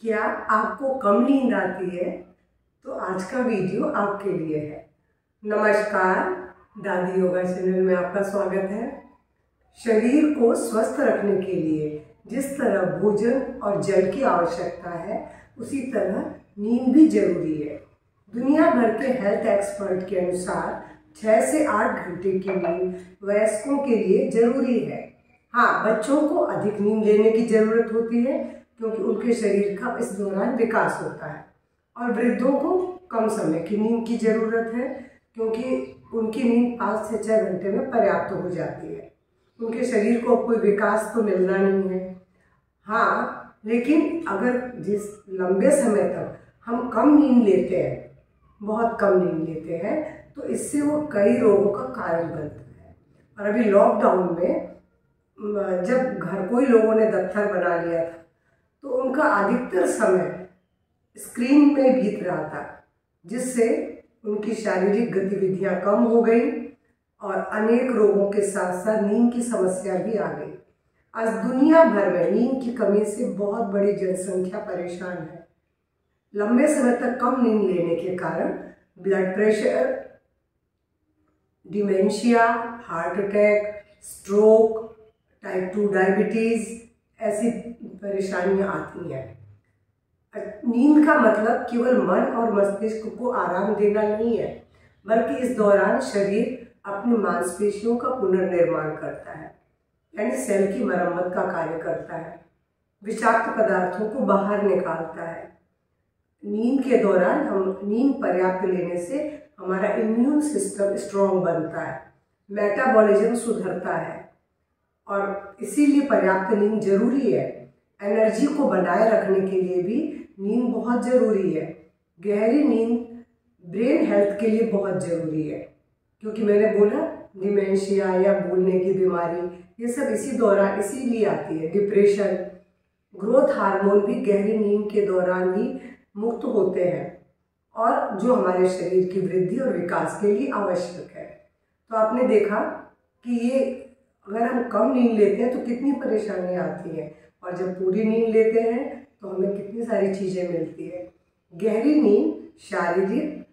क्या आपको कम नींद आती है? तो आज का वीडियो आपके लिए है। नमस्कार, दादी योगा चैनल में आपका स्वागत है। शरीर को स्वस्थ रखने के लिए जिस तरह भोजन और जल की आवश्यकता है, उसी तरह नींद भी जरूरी है। दुनिया भर के हेल्थ एक्सपर्ट के अनुसार 6 से 8 घंटे की नींद वयस्कों के लिए जरूरी है। हाँ, बच्चों को अधिक नींद लेने की जरूरत होती है क्योंकि उनके शरीर का इस दौरान विकास होता है, और वृद्धों को कम समय की नींद की जरूरत है क्योंकि उनकी नींद 5 से 6 घंटे में पर्याप्त हो जाती है। उनके शरीर को कोई विकास तो मिलना नहीं है। हाँ, लेकिन अगर जिस लंबे समय तक हम कम नींद लेते हैं, बहुत कम नींद लेते हैं, तो इससे वो कई रोगों का कारण बनता है। और अभी लॉकडाउन में जब घर को ही लोगों ने दफ्तर बना लिया था, तो उनका अधिकतर समय स्क्रीन में बीत रहा था, जिससे उनकी शारीरिक गतिविधियां कम हो गई और अनेक रोगों के साथ साथ नींद की समस्या भी आ गई। आज दुनिया भर में नींद की कमी से बहुत बड़ी जनसंख्या परेशान है। लंबे समय तक कम नींद लेने के कारण blood pressure, dementia, heart attack, stroke, type 2 diabetes ऐसी परेशानियां आती हैं। नींद का मतलब केवल मन और मस्तिष्क को आराम देना नहीं है, बल्कि इस दौरान शरीर अपनी मांसपेशियों का पुनर्निर्माण करता है, यानी सेल की मरम्मत का कार्य करता है, विषाक्त पदार्थों को बाहर निकालता है। नींद के दौरान नींद पर्याप्त लेने से हमारा इम्यून सिस्टम स्ट्रॉन्ग बनता है, मेटाबॉलिज्म सुधरता है, और इसीलिए पर्याप्त नींद जरूरी है। एनर्जी को बनाए रखने के लिए भी नींद बहुत जरूरी है। गहरी नींद ब्रेन हेल्थ के लिए बहुत जरूरी है, क्योंकि मैंने बोला डिमेंशिया या भूलने की बीमारी, ये सब इसी दौरान इसीलिए आती है। डिप्रेशन, ग्रोथ हार्मोन भी गहरी नींद के दौरान ही मुक्त होते हैं, और जो हमारे शरीर की वृद्धि और विकास के लिए आवश्यक है। तो आपने देखा कि ये अगर हम कम नींद लेते हैं तो कितनी परेशानियां आती हैं, और जब पूरी नींद लेते हैं तो हमें कितनी सारी चीज़ें मिलती है। गहरी नींद शारीरिक,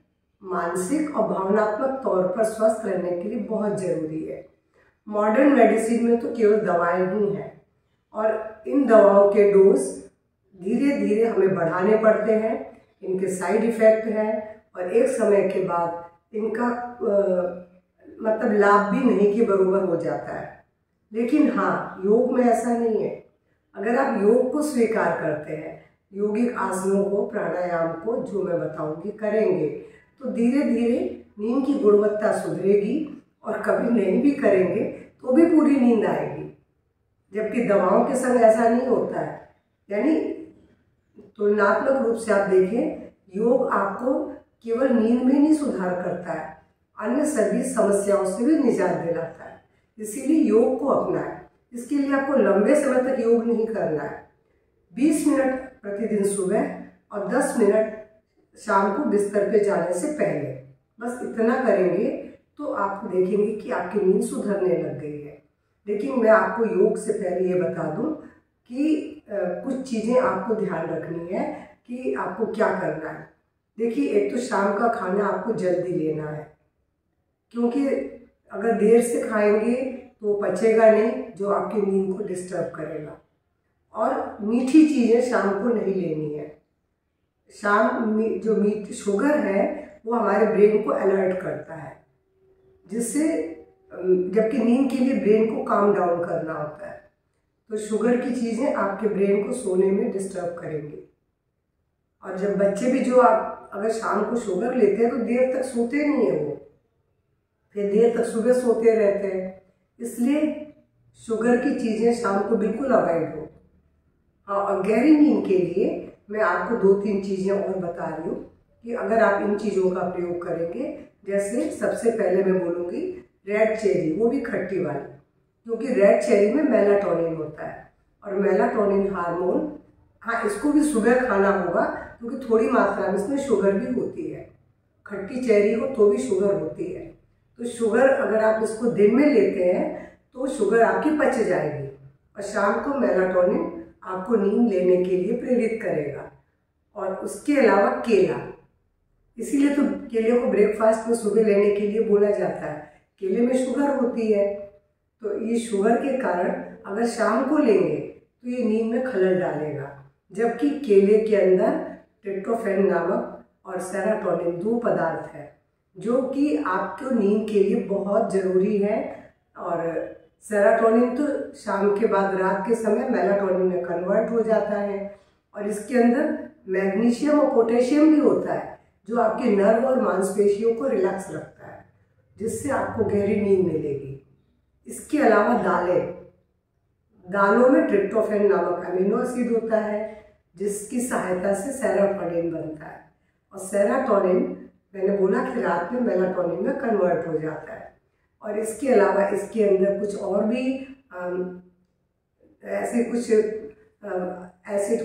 मानसिक और भावनात्मक तौर पर स्वस्थ रहने के लिए बहुत ज़रूरी है। मॉडर्न मेडिसिन में तो केवल दवाएं ही हैं, और इन दवाओं के डोज धीरे धीरे हमें बढ़ाने पड़ते हैं। इनके साइड इफ़ेक्ट हैं, और एक समय के बाद इनका मतलब लाभ भी नहीं के बराबर हो जाता है। लेकिन हाँ, योग में ऐसा नहीं है। अगर आप योग को स्वीकार करते हैं, योगिक आसनों को, प्राणायाम को, जो मैं बताऊंगी, करेंगे, तो धीरे धीरे नींद की गुणवत्ता सुधरेगी, और कभी नहीं भी करेंगे तो भी पूरी नींद आएगी। जबकि दवाओं के संग ऐसा नहीं होता है। यानी तुलनात्मक रूप से आप देखें, योग आपको केवल नींद में नहीं सुधार करता है, अन्य सभी समस्याओं से भी निजात दिलाता है। इसीलिए योग को अपनाएं। इसके लिए आपको लंबे समय तक योग नहीं करना है। 20 मिनट प्रतिदिन सुबह और 10 मिनट शाम को बिस्तर पे जाने से पहले, बस इतना करेंगे तो आप देखेंगे कि आपकी नींद सुधरने लग गई है। लेकिन मैं आपको योग से पहले ये बता दूं कि कुछ चीज़ें आपको ध्यान रखनी है कि आपको क्या करना है। देखिए, एक तो शाम का खाना आपको जल्दी लेना है, क्योंकि अगर देर से खाएंगे तो पचेगा नहीं, जो आपकी नींद को डिस्टर्ब करेगा। और मीठी चीज़ें शाम को नहीं लेनी है। जो शुगर है वो हमारे ब्रेन को अलर्ट करता है, जिससे जबकि नींद के लिए ब्रेन को काम डाउन करना होता है, तो शुगर की चीज़ें आपके ब्रेन को सोने में डिस्टर्ब करेंगी। और जब बच्चे भी, जो आप अगर शाम को शुगर लेते हैं तो देर तक सोते नहीं है, वो फिर देर तक सुबह सोते रहते हैं। इसलिए शुगर की चीज़ें शाम को बिल्कुल अवॉइड हो। हाँ, और गहरी नींद के लिए मैं आपको 2-3 चीज़ें और बता रही हूँ कि अगर आप इन चीज़ों का प्रयोग करेंगे। जैसे सबसे पहले मैं बोलूँगी रेड चेरी, वो भी खट्टी वाली, क्योंकि रेड चेरी में मेलाटोनिन होता है, और मेलाटोनिन हार्मोन, हाँ, इसको भी सुबह खाना होगा क्योंकि थोड़ी मात्रा में इसमें शुगर भी होती है। खट्टी चेरी हो तो भी शुगर होती है, तो शुगर अगर आप इसको दिन में लेते हैं तो शुगर आपकी पच जाएगी, और शाम को मेलाटोनिन आपको नींद लेने के लिए प्रेरित करेगा। और उसके अलावा केला। इसीलिए तो केले को ब्रेकफास्ट में सुबह लेने के लिए बोला जाता है। केले में शुगर होती है, तो ये शुगर के कारण अगर शाम को लेंगे तो ये नींद में खलल डालेगा। जबकि केले के अंदर ट्रिप्टोफैन नामक और सेरोटोनिन 2 पदार्थ है जो कि आपको नींद के लिए बहुत ज़रूरी है। और सेरोटोनिन तो शाम के बाद रात के समय मेलाटोनिन में कन्वर्ट हो जाता है। और इसके अंदर मैग्नीशियम और पोटेशियम भी होता है जो आपके नर्व और मांसपेशियों को रिलैक्स रखता है, जिससे आपको गहरी नींद मिलेगी। इसके अलावा दालों में ट्रिप्टोफैन नामक अमीनो एसिड होता है जिसकी सहायता से सेरोटोनिन बनता है। और सेरोटोनिन मैंने बोला कि रात में मेलाटोनिन में कन्वर्ट हो जाता है। और इसके अलावा इसके अंदर कुछ और भी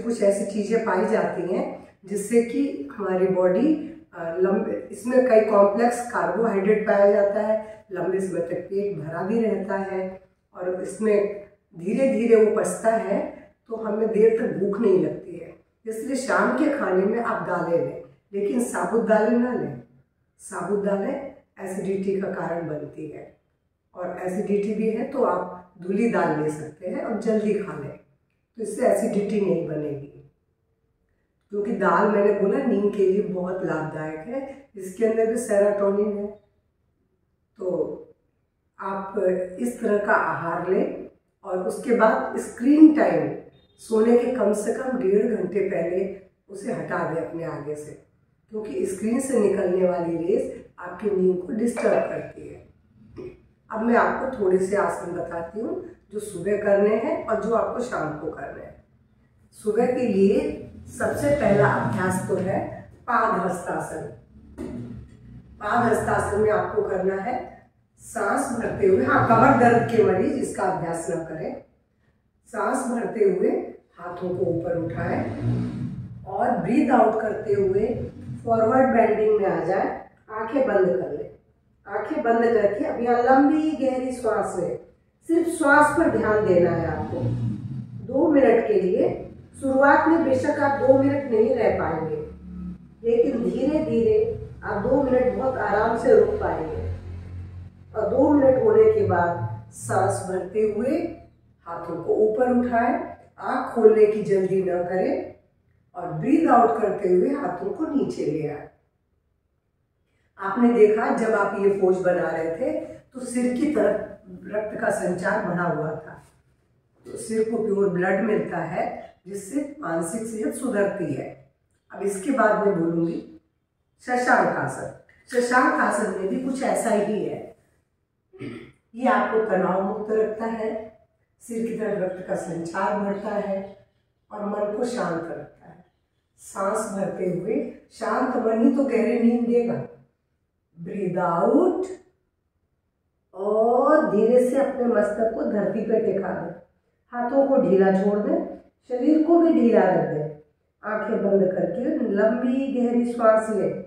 कुछ ऐसी चीज़ें पाई जाती हैं जिससे कि हमारी बॉडी इसमें कई कॉम्प्लेक्स कार्बोहाइड्रेट पाया जाता है, लंबे समय तक पेट भरा भी रहता है और इसमें धीरे धीरे वो पचता है तो हमें देर तक भूख नहीं लगती है। इसलिए शाम के खाने में आप दालें लें, लेकिन साबुत दालें ना लें। साबुत दालें एसिडिटी का कारण बनती है और एसिडिटी भी है तो आप धुली दाल ले सकते हैं और जल्दी खा लें, तो इससे एसिडिटी नहीं बनेगी। क्योंकि दाल मैंने बोला नींद के लिए बहुत लाभदायक है, इसके अंदर भी सेरोटोनिन है। तो आप इस तरह का आहार लें और उसके बाद स्क्रीन टाइम सोने के कम से कम 1.5 घंटे पहले उसे हटा दें अपने आगे से, क्योंकि स्क्रीन से निकलने वाली रेस आपकी नींद को डिस्टर्ब करती है। अब मैं आपको थोड़े से आसन बताती हूँ जो सुबह करने हैं और जो आपको शाम को करने हैं। सुबह के लिए सबसे पहला अभ्यास तो है पादहस्तासन। पादहस्तासन में आपको करना है सांस भरते हुए, कमर दर्द के मरीज इसका अभ्यास न करें। सांस भरते हुए हाथों को ऊपर उठाएं और ब्रीथ आउट करते हुए फॉरवर्ड बेंडिंग में आ जाए। आंखें बंद कर लें। आंखें बंद करके अब यहाँ लंबी गहरी श्वास है, सिर्फ श्वास पर ध्यान देना है आपको 2 मिनट के लिए। शुरुआत में बेशक आप 2 मिनट नहीं रह पाएंगे, लेकिन धीरे धीरे आप 2 मिनट बहुत आराम से रुक पाएंगे। और 2 मिनट होने के बाद सांस भरते हुए हाथों को ऊपर उठाएं, आंख खोलने की जल्दी न करें और ब्रीथ आउट करते हुए हाथों को नीचे ले आए। आपने देखा जब आप ये पोज बना रहे थे तो सिर की तरफ रक्त का संचार बढ़ा हुआ था, तो सिर को प्योर ब्लड मिलता है जिससे मानसिक सेहत सुधरती है। अब इसके बाद मैं बोलूंगी शशांक आसन। शशांक आसन में भी कुछ ऐसा ही है। ये आपको तनाव मुक्त रखता है, सिर की तरफ रक्त का संचार बढ़ता है और मन को शांत रखता है। सांस भरते हुए शांत मन ही तो गहरी नींद देगा। ब्रीद आउट और धीरे से अपने मस्तक को धरती पर टिका दें। हाथों को ढीला छोड़ दें, शरीर को भी ढीला रख दें। आंखें बंद करके लंबी गहरी श्वास लें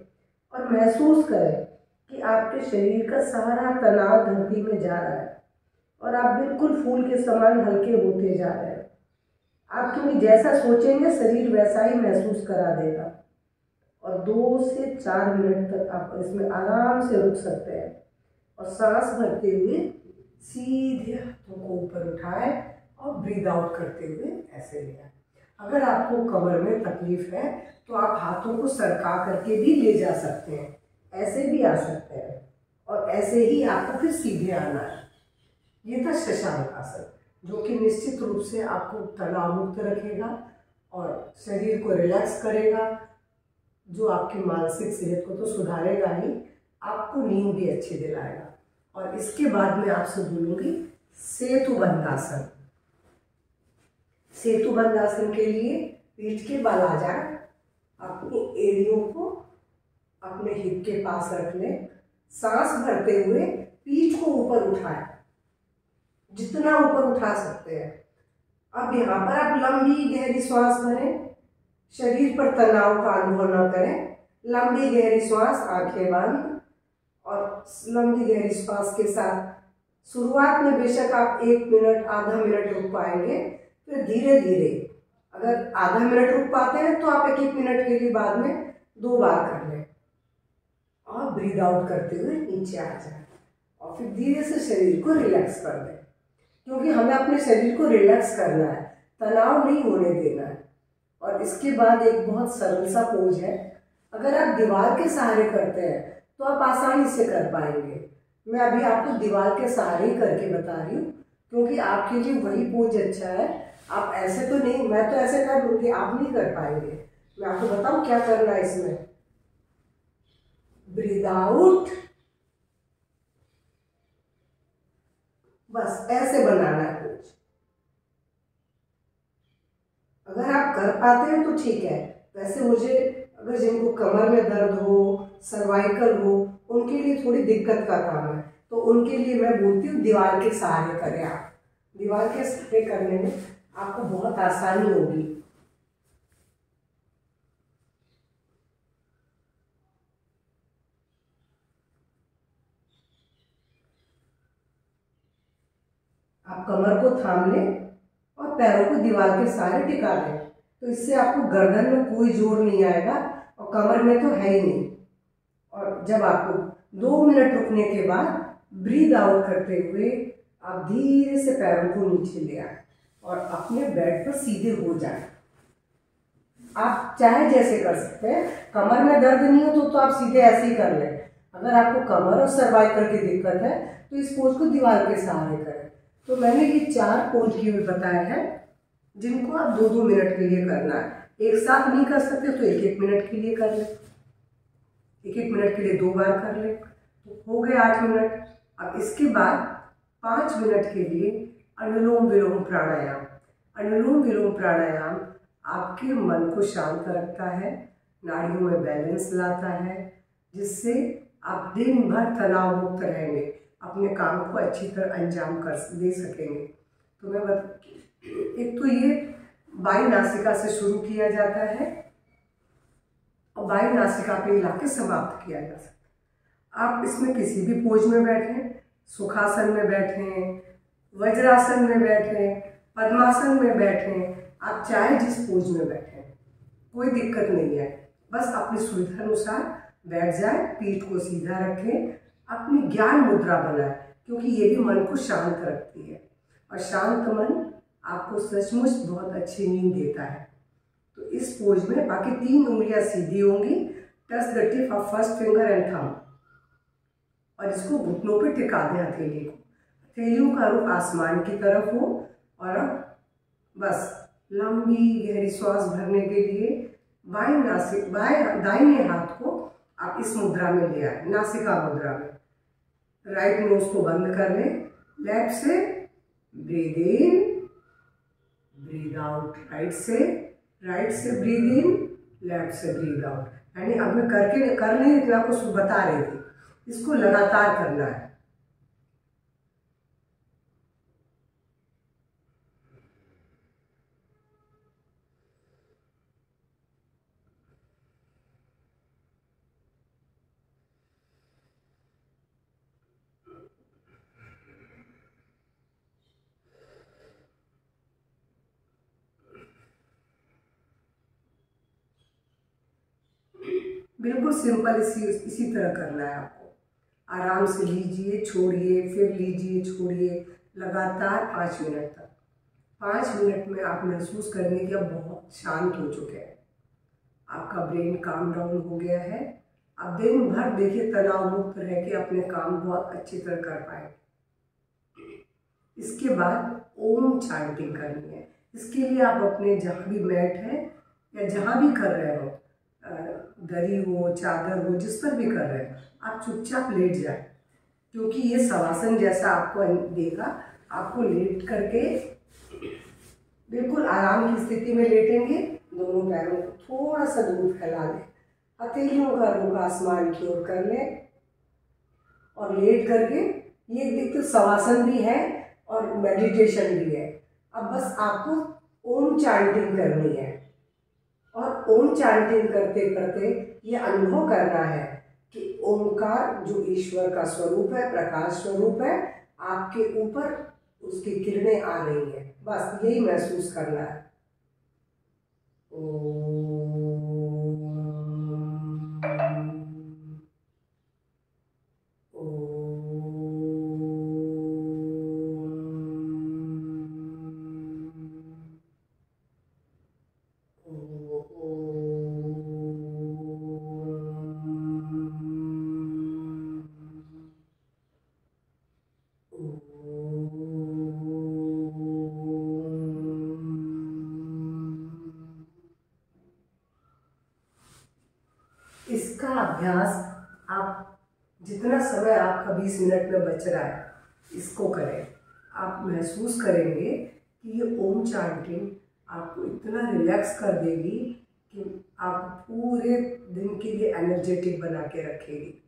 और महसूस करें कि आपके शरीर का सारा तनाव धरती में जा रहा है और आप बिल्कुल फूल के समान हल्के होते जा रहे हैं। आप क्योंकि जैसा सोचेंगे शरीर वैसा ही महसूस करा देगा। और 2 से 4 मिनट तक आप इसमें आराम से रुक सकते हैं और सांस भरते हुए सीधे हाथों को ऊपर उठाए और ब्रीद आउट करते हुए ऐसे लिया। अगर आपको कमर में तकलीफ है तो आप हाथों को सरका करके भी ले जा सकते हैं, ऐसे भी आ सकते हैं और ऐसे ही आपको फिर सीधे आना है। ये था शशांक आसन, जो कि निश्चित रूप से आपको तनाव मुक्त रखेगा और शरीर को रिलैक्स करेगा, जो आपकी मानसिक सेहत को तो सुधारेगा ही, आपको नींद भी अच्छी दिलाएगा। और इसके बाद मैं आपसे बोलूँगी सेतुबंध आसन। सेतुबंध आसन के लिए पीठ के बल आ जाए, अपनी एड़ियों को अपने हिप के पास रख लें। सांस भरते हुए पीठ को ऊपर उठाएं, जितना ऊपर उठा सकते हैं। अब यहाँ पर आप लंबी गहरी श्वास भरें, शरीर पर तनाव का अनुभव न करें। लंबी गहरी श्वास, आंखें बंद और लंबी गहरी श्वास के साथ शुरुआत में बेशक आप 1 मिनट आधा मिनट रुक पाएंगे, फिर धीरे धीरे अगर आधा मिनट रुक पाते हैं तो आप 1-1 मिनट के लिए बाद में 2 बार कर लें और ब्रीद आउट करते हुए नीचे आ जाए और फिर धीरे से शरीर को रिलैक्स कर दें, क्योंकि हमें अपने शरीर को रिलैक्स करना है, तनाव नहीं होने देना है। और इसके बाद एक बहुत सरल सा पोज है, अगर आप दीवार के सहारे करते हैं तो आप आसानी से कर पाएंगे। मैं अभी आपको दीवार के सहारे ही करके बता रही हूँ, क्योंकि आपके लिए वही पोज अच्छा है। आप ऐसे तो नहीं, मैं तो ऐसे कर लूँगी, आप नहीं कर पाएंगे। मैं आपको बताऊँ क्या करना है इसमें। ब्रीद आउट, बस ऐसे बनाना है पोज। अगर आप कर पाते हैं तो ठीक है, वैसे मुझे अगर जिनको कमर में दर्द हो, सर्वाइकल हो, उनके लिए थोड़ी दिक्कत का काम है, तो उनके लिए मैं बोलती हूँ दीवार के सहारे करें। आप दीवार के सहारे करने में आपको बहुत आसानी होगी। आप कमर को थाम लें और पैरों को दीवार के सहारे टिका दें, तो इससे आपको गर्दन में कोई जोर नहीं आएगा और कमर में तो है ही नहीं। और जब आपको 2 मिनट रुकने के बाद ब्रीद आउट करते हुए आप धीरे से पैरों को नीचे ले आए और अपने बेड पर सीधे हो जाए। आप चाहे जैसे कर सकते हैं, कमर में दर्द नहीं हो तो आप सीधे ऐसे ही कर लें। अगर आपको कमर और सर्वाइकल की दिक्कत है तो इस पोज को दीवार के सहारे करें। तो मैंने ये 4 पोज की हुए बताए हैं, जिनको आप 2-2 मिनट के लिए करना है। एक साथ नहीं कर सकते तो 1-1 मिनट के लिए कर लें, 1-1 मिनट के लिए 2 बार कर लें, तो हो गए 8 मिनट। अब इसके बाद 5 मिनट के लिए अनुलोम विलोम प्राणायाम। अनुलोम विलोम प्राणायाम आपके मन को शांत रखता है, नाड़ियों में बैलेंस लाता है, जिससे आप दिन भर तनाव मुक्त रहेंगे, अपने काम को अच्छी तरह अंजाम दे सकेंगे। तो मैं एक तो ये बाई नासिका से शुरू किया जाता है और बाई नासिका पे लाके समाप्त किया जा सकता है। आप इसमें किसी भी पोज में बैठें, सुखासन में बैठें, वज्रासन में बैठें, पद्मासन में बैठें, आप चाहे जिस पोज में बैठें, कोई दिक्कत नहीं है। बस अपनी सुविधा अनुसार बैठ जाए, पीठ को सीधा रखें, अपनी ज्ञान मुद्रा बनाए, क्योंकि ये भी मन को शांत रखती है और शांत मन आपको सचमुच बहुत अच्छी नींद देता है। तो इस पोज में बाकी 3 उंगलियां सीधी होंगी, touch the tip of first finger and thumb, और इसको घुटनों पे टिका दें हथेली को। हथेलियों का रुख आसमान की तरफ हो और अब बस लंबी गहरी श्वास भरने के लिए दाहिने हाथ को आप इस मुद्रा में ले आए, नासिका मुद्रा में। राइट नोज को बंद कर लें, लेफ्ट से breathe in, breathe out, right से ब्रीद इन, लेफ्ट से ब्रीद आउट। यानी अब मैं कर नहीं रही, आपको बता रही थी, इसको लगातार करना है। बिल्कुल सिंपल इसी तरह करना है आपको। आराम से लीजिए, छोड़िए, फिर लीजिए, छोड़िए, लगातार 5 मिनट तक। 5 मिनट में आप महसूस करेंगे कि आप बहुत शांत हो चुके हैं, आपका ब्रेन काम डाउन हो गया है। आप दिन भर देखिए तनाव मुक्त रह के अपने काम बहुत अच्छी तरह कर पाएंगे। इसके बाद ओम चांटिंग करनी है। इसके लिए आप अपने जहाँ भी मैट है या जहाँ भी कर रहे हो, दरी हो, चादर हो, जिस पर भी कर रहे हैं, आप चुपचाप लेट जाए, क्योंकि ये शवासन जैसा आपको देगा। आपको लेट करके बिल्कुल आराम की स्थिति में लेटेंगे, दोनों पैरों को थोड़ा सा दूर फैला लें, हथेलियों का रुख आसमान की ओर कर लें और लेट करके, ये देखते शवासन भी है और मेडिटेशन भी है। अब बस आपको ओम चांटिंग करनी है और ओम चांटिंग करते करते ये अनुभव करना है कि ओमकार जो ईश्वर का स्वरूप है, प्रकाश स्वरूप है, आपके ऊपर उसकी किरणें आ रही हैं। बस यही महसूस करना है। इसका अभ्यास आप जितना समय आपका 20 मिनट में बच रहा है इसको करें। आप महसूस करेंगे कि ये ओम चांटिंग आपको इतना रिलैक्स कर देगी कि आप पूरे दिन के लिए एनर्जेटिक बना के रखेगी,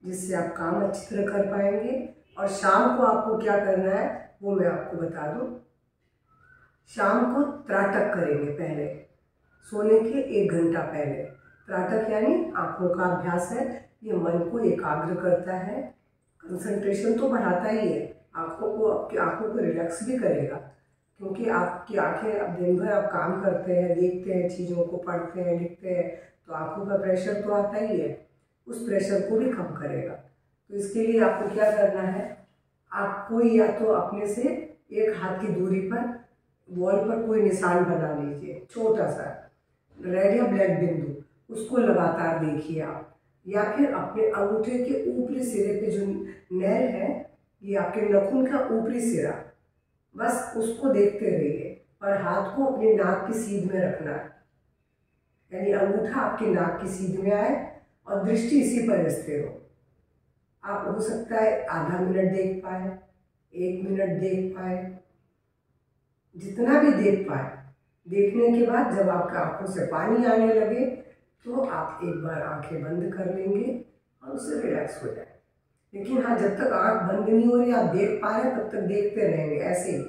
जिससे आप काम अच्छी तरह कर पाएंगे। और शाम को आपको क्या करना है वो मैं आपको बता दूं। शाम को त्राटक करेंगे पहले, सोने के 1 घंटा पहले। त्राटक यानी आंखों का अभ्यास है। ये मन को एकाग्र करता है, कंसंट्रेशन तो बढ़ाता ही है, आपकी आंखों को रिलैक्स भी करेगा, क्योंकि आपकी आंखें अब दिन भर आप काम करते हैं, देखते हैं, चीज़ों को पढ़ते हैं, लिखते हैं, तो आंखों का प्रेशर तो आता ही है, उस प्रेशर को भी कम करेगा। तो इसके लिए आपको क्या करना है, आपको या तो अपने से 1 हाथ की दूरी पर वॉल पर कोई निशान बना लीजिए, छोटा सा रेड या ब्लैक बिंदु, उसको लगातार देखिए आप। या फिर अपने अंगूठे के ऊपरी सिरे पे जो नैल है, ये आपके नाखून का ऊपरी सिरा, बस उसको देखते रहिए और हाथ को अपने नाक की सीध में रखना है, यानी अंगूठा आपके नाक की सीध में आए और दृष्टि इसी पर स्थिर हो। आप हो सकता है आधा मिनट देख पाए, 1 मिनट देख पाए, जितना भी देख पाए। देखने के बाद जब आपकी आंखों से पानी आने लगे तो आप एक बार आंखें बंद कर लेंगे और उससे रिलैक्स हो जाए। लेकिन हाँ, जब तक आंख बंद नहीं हो रही, आप देख पा रहे हैं, तब तक देखते रहेंगे ऐसे ही।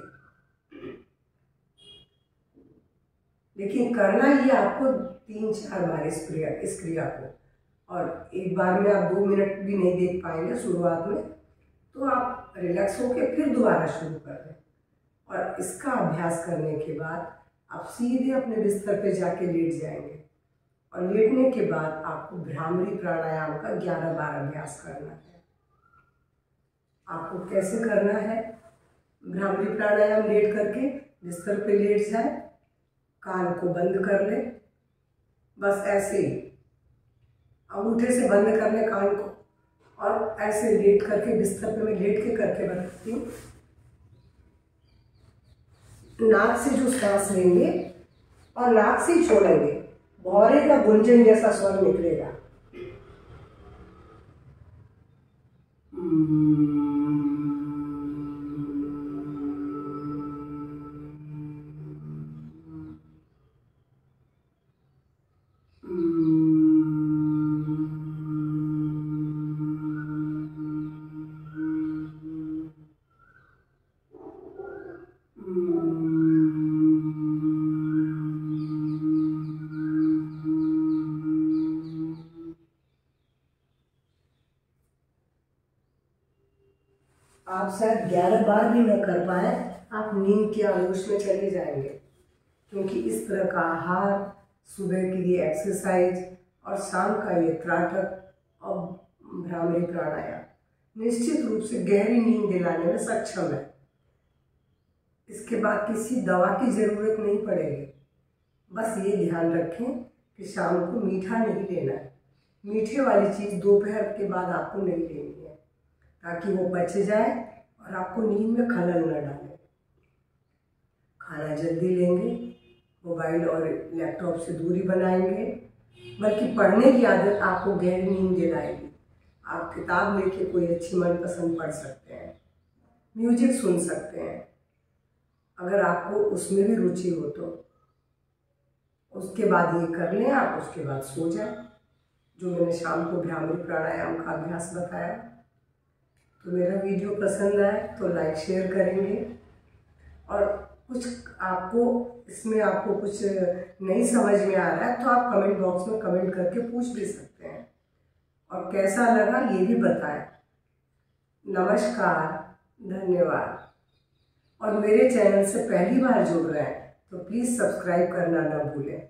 लेकिन करना ये आपको 3-4 बार इस क्रिया को, और एक बार में आप 2 मिनट भी नहीं देख पाएंगे शुरुआत में, तो आप रिलैक्स होकर फिर दोबारा शुरू कर दें। और इसका अभ्यास करने के बाद आप सीधे अपने बिस्तर पे जाके लेट जाएंगे, और लेटने के बाद आपको भ्रामरी प्राणायाम का 11 बार अभ्यास करना है। आपको कैसे करना है, भ्रामरी प्राणायाम लेट करके बिस्तर पे लेट जाए, कान को बंद कर ले, बस ऐसे ही अंगूठे से बंद कर ले कान को, और ऐसे लेट करके बिस्तर पे मैं लेट के करके बताती हूँ। नाक से जो सांस लेंगे और नाक से ही छोड़ेंगे, भौरे का गुंजन जैसा स्वर निकलेगा। आप शायद 11 बार भी न कर पाए, आप नींद के आलोच में चले जाएंगे, क्योंकि इस तरह का आहार, सुबह की ये एक्सरसाइज और शाम का ये त्राटक और भ्रामरी प्राणायाम निश्चित रूप से गहरी नींद दिलाने में सक्षम है। इसके बाद किसी दवा की ज़रूरत नहीं पड़ेगी। बस ये ध्यान रखें कि शाम को मीठा नहीं लेना है। मीठे वाली चीज़ दोपहर के बाद आपको नहीं लेनी है, ताकि वो पच जाए और आपको नींद में खलल न डाले। खाना जल्दी लेंगे, मोबाइल और लैपटॉप से दूरी बनाएंगे, बल्कि पढ़ने की आदत आपको गहरी नींद दिलाएगी। आप किताब लेके कोई अच्छी मनपसंद पढ़ सकते हैं, म्यूजिक सुन सकते हैं, अगर आपको उसमें भी रुचि हो तो। उसके बाद ये कर लें आप, उसके बाद सो जाएं। जो मैंने शाम को भ्रामरी प्राणायाम का अभ्यास बताया। तो मेरा वीडियो पसंद आए तो लाइक शेयर करेंगे, और कुछ आपको इसमें आपको कुछ नहीं समझ में आ रहा है तो आप कमेंट बॉक्स में कमेंट करके पूछ भी सकते हैं, और कैसा लगा ये भी बताएं। नमस्कार, धन्यवाद। और मेरे चैनल से पहली बार जुड़ रहे हैं तो प्लीज़ सब्सक्राइब करना ना भूलें।